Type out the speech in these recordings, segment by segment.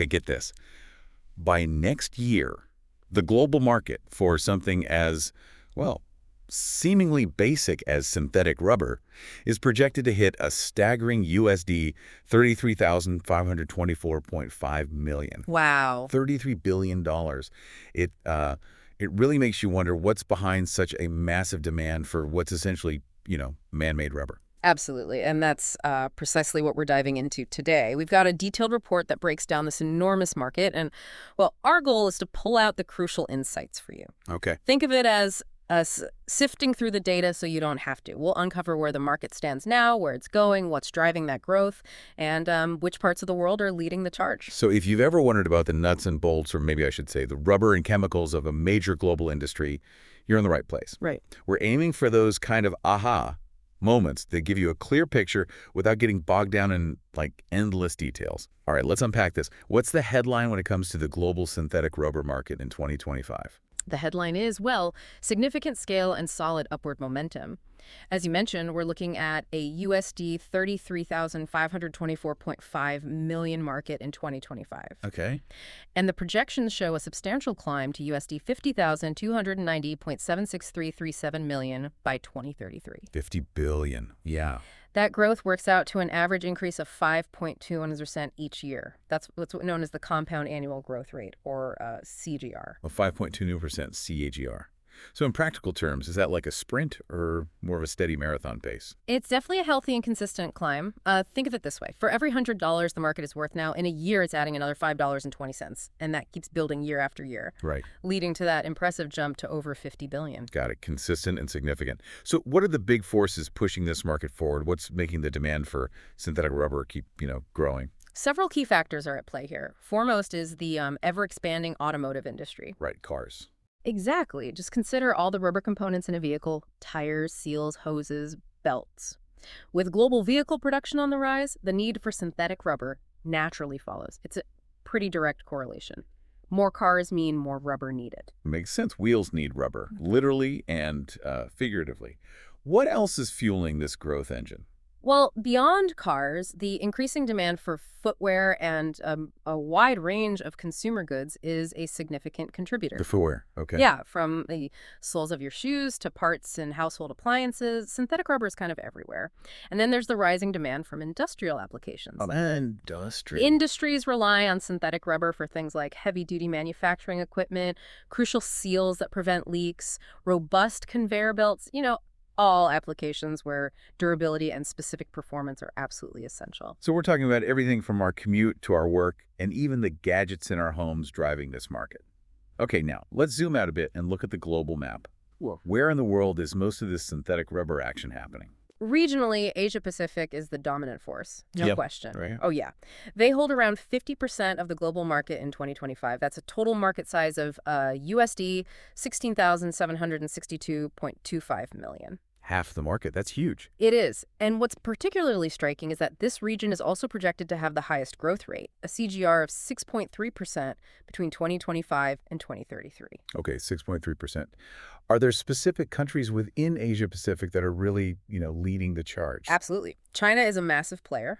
Okay, get this. By next year, the global market for something as, well, seemingly basic as synthetic rubber is projected to hit a staggering USD 33,524.5 million. Wow. $33 billion. It really makes you wonder what's behind such a massive demand for what's essentially, man-made rubber. Absolutely. And that's precisely what we're diving into today. We've got a detailed report that breaks down this enormous market. And, well, our goal is to pull out the crucial insights for you. Okay. Think of it as us sifting through the data so you don't have to. We'll uncover where the market stands now, where it's going, what's driving that growth, and which parts of the world are leading the charge. So if you've ever wondered about the nuts and bolts, or maybe I should say the rubber and chemicals of a major global industry, you're in the right place. Right. We're aiming for those kind of aha moments that give you a clear picture without getting bogged down in, endless details. All right, let's unpack this. What's the headline when it comes to the global synthetic rubber market in 2025? The headline is, well, significant scale and solid upward momentum. As you mentioned, we're looking at a USD 33,524.5 million market in 2025. Okay. And the projections show a substantial climb to USD 50,290.76337 million by 2033. 50 billion. Yeah. That growth works out to an average increase of 5.21% each year. That's what's known as the compound annual growth rate, or CAGR. Well, 5.22% CAGR. So in practical terms, is that like a sprint or more of a steady marathon pace? It's definitely a healthy and consistent climb. Think of it this way. For every $100 the market is worth now, in a year it's adding another $5.20. And that keeps building year after year. Right. Leading to that impressive jump to over $50 billion. Got it. Consistent and significant. So what are the big forces pushing this market forward? What's making the demand for synthetic rubber keep, growing? Several key factors are at play here. Foremost is the ever-expanding automotive industry. Right. Cars. Exactly. Just consider all the rubber components in a vehicle: tires, seals, hoses, belts. With global vehicle production on the rise, the need for synthetic rubber naturally follows. It's a pretty direct correlation. More cars mean more rubber needed. Makes sense. Wheels need rubber, literally and figuratively. What else is fueling this growth engine? Well, beyond cars, the increasing demand for footwear and a wide range of consumer goods is a significant contributor. The footwear. Okay. Yeah, from the soles of your shoes to parts and household appliances, synthetic rubber is kind of everywhere. And then there's the rising demand from industrial applications. Industrial. Industries rely on synthetic rubber for things like heavy-duty manufacturing equipment, crucial seals that prevent leaks, robust conveyor belts, all applications where durability and specific performance are absolutely essential. So we're talking about everything from our commute to our work and even the gadgets in our homes driving this market. Okay, now let's zoom out a bit and look at the global map. Where in the world is most of this synthetic rubber action happening? Regionally, Asia-Pacific is the dominant force, no question. Right. Oh, yeah. They hold around 50% of the global market in 2025. That's a total market size of USD 16,762.25 million. Half the market. That's huge. It is. And what's particularly striking is that this region is also projected to have the highest growth rate, a CAGR of 6.3% between 2025 and 2033. Okay, 6.3%. Are there specific countries within Asia-Pacific that are really, leading the charge? Absolutely. China is a massive player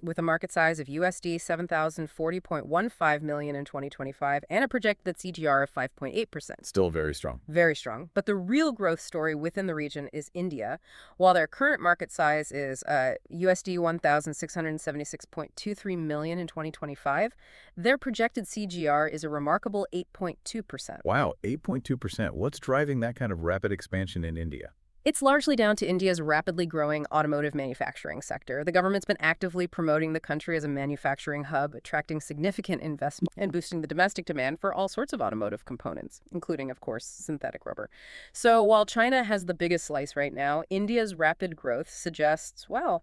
with a market size of USD 7,040.15 million in 2025 and a projected CAGR of 5.8%. Still very strong. Very strong. But the real growth story within the region is India. While their current market size is USD 1,676.23 million in 2025, their projected CAGR is a remarkable 8.2%. Wow, 8.2%. What's driving that kind of rapid expansion in India? It's largely down to India's rapidly growing automotive manufacturing sector. The government's been actively promoting the country as a manufacturing hub, attracting significant investment and boosting the domestic demand for all sorts of automotive components, including, of course, synthetic rubber. So while China has the biggest slice right now, India's rapid growth suggests, a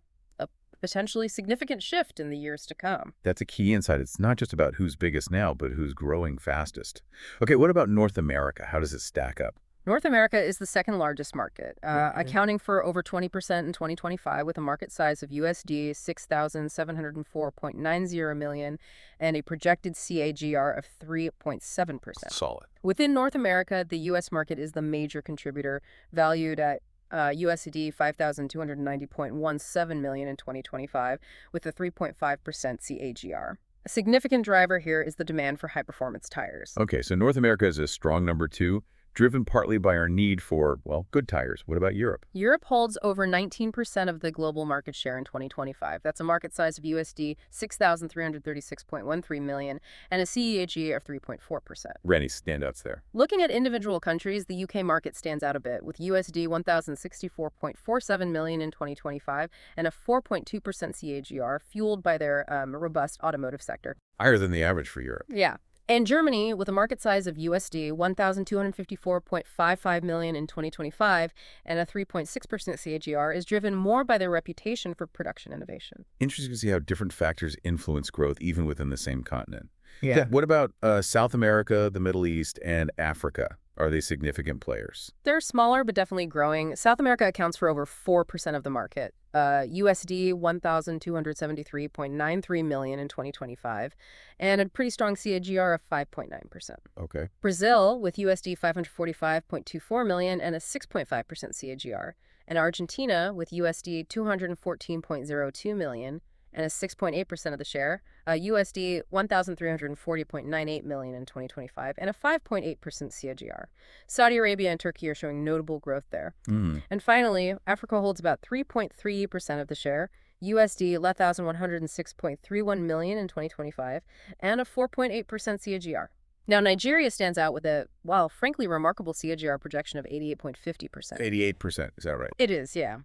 potentially significant shift in the years to come. That's a key insight. It's not just about who's biggest now, but who's growing fastest. Okay, what about North America? How does it stack up? North America is the second largest market, accounting for over 20% in 2025 with a market size of USD 6,704.90 million and a projected CAGR of 3.7%. Solid. Within North America, the U.S. market is the major contributor, valued at USD 5,290.17 million in 2025 with a 3.5% CAGR. A significant driver here is the demand for high-performance tires. Okay, so North America is a strong number two, driven partly by our need for, well, good tires. What about Europe? Europe holds over 19% of the global market share in 2025. That's a market size of USD 6,336.13 million and a CAGR of 3.4%. Any standouts there? Looking at individual countries, the UK market stands out a bit, with USD 1,064.47 million in 2025 and a 4.2% CAGR, fueled by their robust automotive sector. Higher than the average for Europe. Yeah. And Germany, with a market size of USD 1,254.55 million in 2025 and a 3.6% CAGR, is driven more by their reputation for production innovation. Interesting to see how different factors influence growth even within the same continent. Yeah. What about South America, the Middle East, and Africa? Are they significant players? They're smaller, but definitely growing. South America accounts for over 4% of the market, USD 1,273.93 million in 2025, and a pretty strong CAGR of 5.9%. Okay. Brazil, with USD 545.24 million and a 6.5% CAGR, and Argentina, with USD 214.02 million and a 6.8% of the share, USD 1,340.98 million in 2025, and a 5.8% CAGR. Saudi Arabia and Turkey are showing notable growth there. And finally, Africa holds about 3.3% of the share, USD 1,106.31 million in 2025, and a 4.8% CAGR. Now, Nigeria stands out with a, well, frankly remarkable CAGR projection of 88.50%. 88%, is that right? It is, yeah.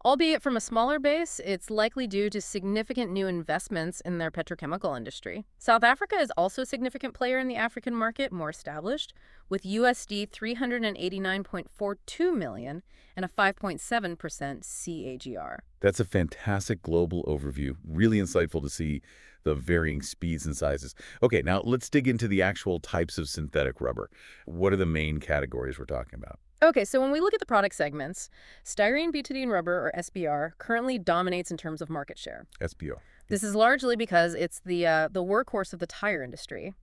Albeit from a smaller base, it's likely due to significant new investments in their petrochemical industry. South Africa is also a significant player in the African market, more established, with USD 389.42 million and a 5.7% CAGR. That's a fantastic global overview. Really insightful to see the varying speeds and sizes. Okay, now let's dig into the actual types of synthetic rubber. What are the main categories we're talking about? Okay, so when we look at the product segments, styrene butadiene rubber, or SBR, currently dominates in terms of market share. SBO. This is largely because it's the workhorse of the tire industry.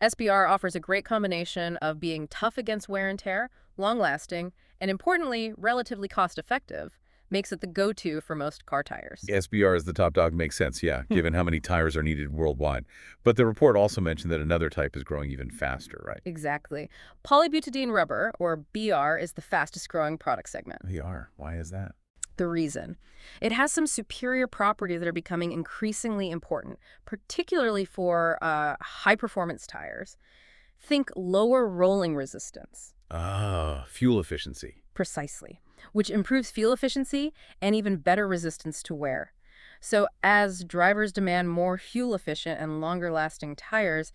SBR offers a great combination of being tough against wear and tear, long-lasting, and importantly, relatively cost-effective. Makes it the go-to for most car tires. SBR is the top dog, makes sense, yeah, given how many tires are needed worldwide. But the report also mentioned that another type is growing even faster, right? Exactly. Polybutadiene rubber, or BR, is the fastest growing product segment. BR, why is that? The reason. It has some superior properties that are becoming increasingly important, particularly for high-performance tires. Think lower rolling resistance. Ah, fuel efficiency. Precisely. Which improves fuel efficiency and even better resistance to wear. So as drivers demand more fuel-efficient and longer-lasting tires,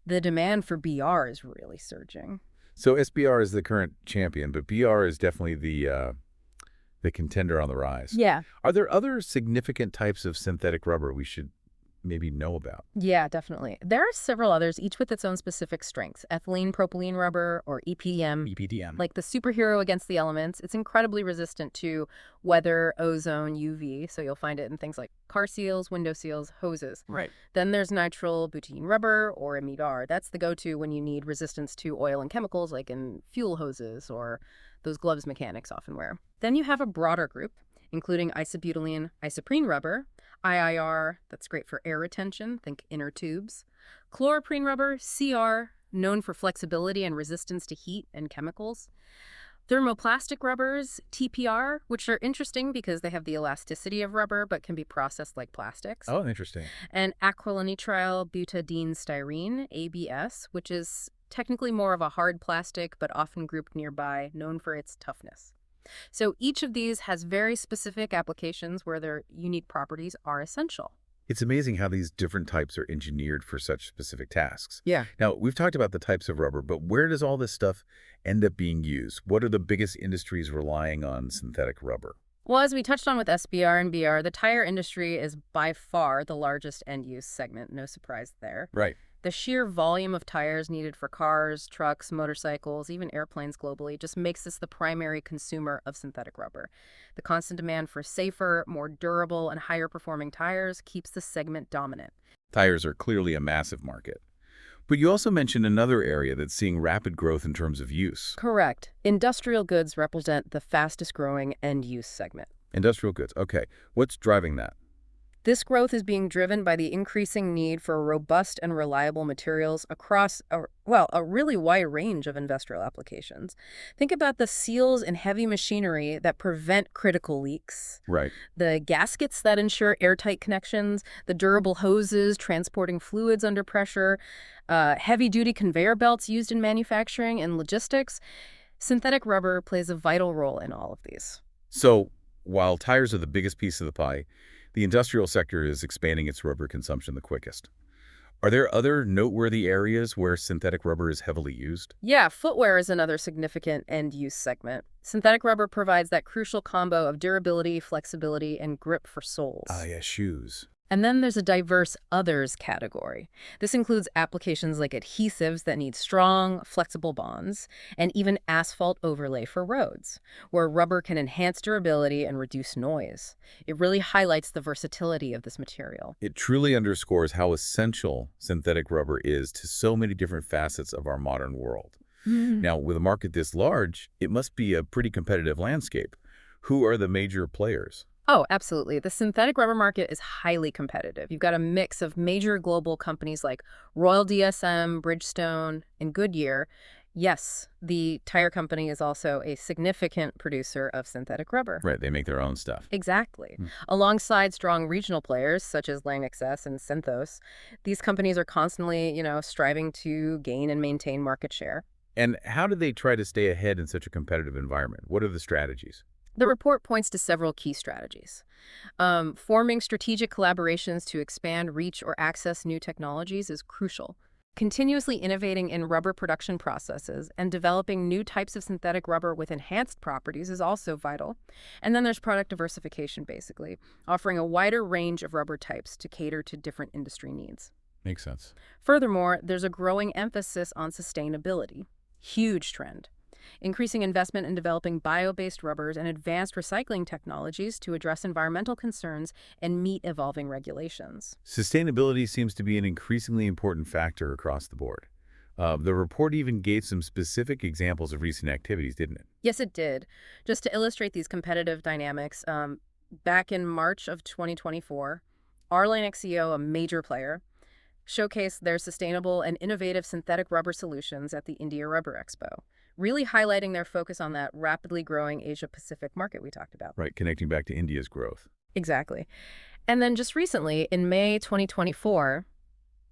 the demand for BR is really surging. So SBR is the current champion, but BR is definitely the contender on the rise. Yeah. Are there other significant types of synthetic rubber we should maybe know about? Yeah, definitely. There are several others, each with its own specific strengths. Ethylene propylene rubber, or EPDM. EPDM. Like the superhero against the elements. It's incredibly resistant to weather, ozone, UV, so you'll find it in things like car seals, window seals, hoses. Right. Then there's nitrile butadiene rubber, or amidar. That's the go-to when you need resistance to oil and chemicals, like in fuel hoses or those gloves mechanics often wear. Then you have a broader group, including isobutylene isoprene rubber, IIR, that's great for air retention, think inner tubes, chloroprene rubber, CR, known for flexibility and resistance to heat and chemicals, thermoplastic rubbers, TPR, which are interesting because they have the elasticity of rubber but can be processed like plastics, Oh, interesting. and acrylonitrile butadiene styrene, ABS, which is technically more of a hard plastic but often grouped nearby, known for its toughness. So each of these has very specific applications where their unique properties are essential. It's amazing how these different types are engineered for such specific tasks. Yeah. Now, we've talked about the types of rubber, but where does all this stuff end up being used? What are the biggest industries relying on synthetic rubber? Well, as we touched on with SBR and BR, the tire industry is by far the largest end-use segment, no surprise there. Right. The sheer volume of tires needed for cars, trucks, motorcycles, even airplanes globally just makes this the primary consumer of synthetic rubber. The constant demand for safer, more durable, and higher performing tires keeps the segment dominant. Tires are clearly a massive market. But you also mentioned another area that's seeing rapid growth in terms of use. Correct. Industrial goods represent the fastest growing end-use segment. Industrial goods. Okay. What's driving that? This growth is being driven by the increasing need for robust and reliable materials across a really wide range of industrial applications. Think about the seals in heavy machinery that prevent critical leaks, Right. the gaskets that ensure airtight connections, the durable hoses transporting fluids under pressure, heavy-duty conveyor belts used in manufacturing and logistics. Synthetic rubber plays a vital role in all of these. So while tires are the biggest piece of the pie, the industrial sector is expanding its rubber consumption the quickest. Are there other noteworthy areas where synthetic rubber is heavily used? Yeah, footwear is another significant end-use segment. Synthetic rubber provides that crucial combo of durability, flexibility, and grip for Ah, soles. yeah, shoes. And then there's a diverse others category. This includes applications like adhesives that need strong, flexible bonds, and even asphalt overlay for roads, where rubber can enhance durability and reduce noise. It really highlights the versatility of this material. It truly underscores how essential synthetic rubber is to so many different facets of our modern world. Mhm. Now, with a market this large, it must be a pretty competitive landscape. Who are the major players? Oh, absolutely. The synthetic rubber market is highly competitive. You've got a mix of major global companies like Royal DSM, Bridgestone, and Goodyear. Yes, the tire company is also a significant producer of synthetic rubber. Right, they make their own stuff. Exactly. Hmm. Alongside strong regional players such as Lanxess and Synthos, these companies are constantly, striving to gain and maintain market share. And how do they try to stay ahead in such a competitive environment? What are the strategies? The report points to several key strategies. Forming strategic collaborations to expand reach or access new technologies is crucial. Continuously innovating in rubber production processes and developing new types of synthetic rubber with enhanced properties is also vital. And then there's product diversification, basically, offering a wider range of rubber types to cater to different industry needs. Makes sense. Furthermore, there's a growing emphasis on sustainability. Huge trend. Increasing investment in developing bio-based rubbers and advanced recycling technologies to address environmental concerns and meet evolving regulations. Sustainability seems to be an increasingly important factor across the board. The report even gave some specific examples of recent activities, didn't it? Yes, it did. Just to illustrate these competitive dynamics, back in March of 2024, Arline XEO, a major player, showcased their sustainable and innovative synthetic rubber solutions at the India Rubber Expo, really highlighting their focus on that rapidly growing Asia-Pacific market we talked about. Right, connecting back to India's growth. Exactly. And then just recently, in May 2024,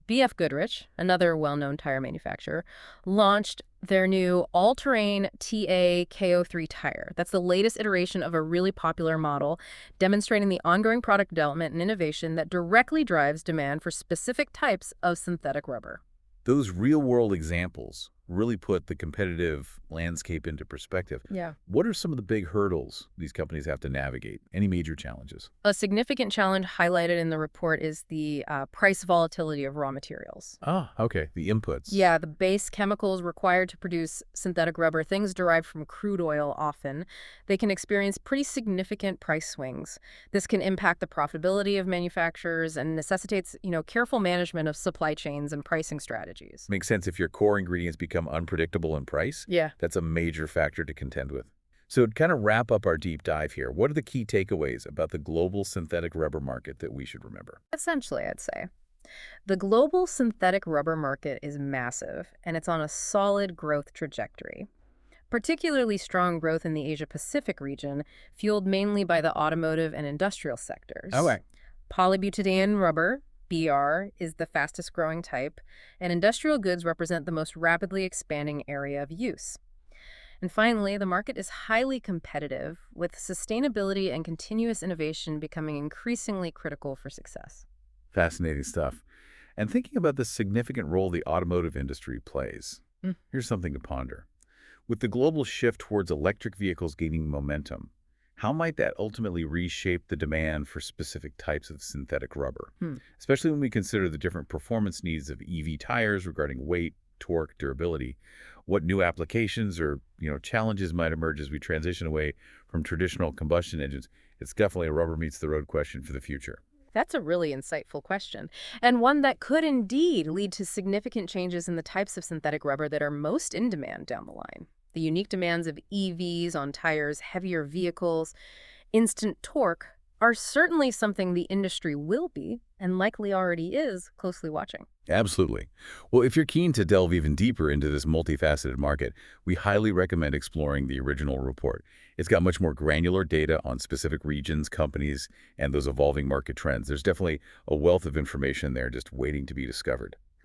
BF Goodrich, another well-known tire manufacturer, launched their new all-terrain TA KO3 tire. That's the latest iteration of a really popular model, demonstrating the ongoing product development and innovation that directly drives demand for specific types of synthetic rubber. Those real-world examples really put the competitive landscape into perspective. Yeah. What are some of the big hurdles these companies have to navigate? Any major challenges? A significant challenge highlighted in the report is the price volatility of raw materials. Ah, okay, the inputs. Yeah, the base chemicals required to produce synthetic rubber, things derived from crude oil often, they can experience pretty significant price swings. This can impact the profitability of manufacturers and necessitates, careful management of supply chains and pricing strategies. Makes sense if your core ingredients become unpredictable in price. Yeah. That's a major factor to contend with. So to kind of wrap up our deep dive here, what are the key takeaways about the global synthetic rubber market that we should remember? Essentially, I'd say. The global synthetic rubber market is massive, and it's on a solid growth trajectory. Particularly strong growth in the Asia-Pacific region, fueled mainly by the automotive and industrial sectors. Okay. Polybutadiene rubber, BR, is the fastest growing type, and industrial goods represent the most rapidly expanding area of use. And finally, the market is highly competitive, with sustainability and continuous innovation becoming increasingly critical for success. Fascinating stuff. And thinking about the significant role the automotive industry plays, here's something to ponder. With the global shift towards electric vehicles gaining momentum, how might that ultimately reshape the demand for specific types of synthetic rubber, especially when we consider the different performance needs of EV tires regarding weight, torque, durability? What new applications or challenges might emerge as we transition away from traditional combustion engines? It's definitely a rubber meets the road question for the future. That's a really insightful question, and one that could indeed lead to significant changes in the types of synthetic rubber that are most in demand down the line. The unique demands of EVs on tires, heavier vehicles, instant torque, are certainly something the industry will be, and likely already is, closely watching. Absolutely. Well, if you're keen to delve even deeper into this multifaceted market, we highly recommend exploring the original report. It's got much more granular data on specific regions, companies, and those evolving market trends. There's definitely a wealth of information there just waiting to be discovered.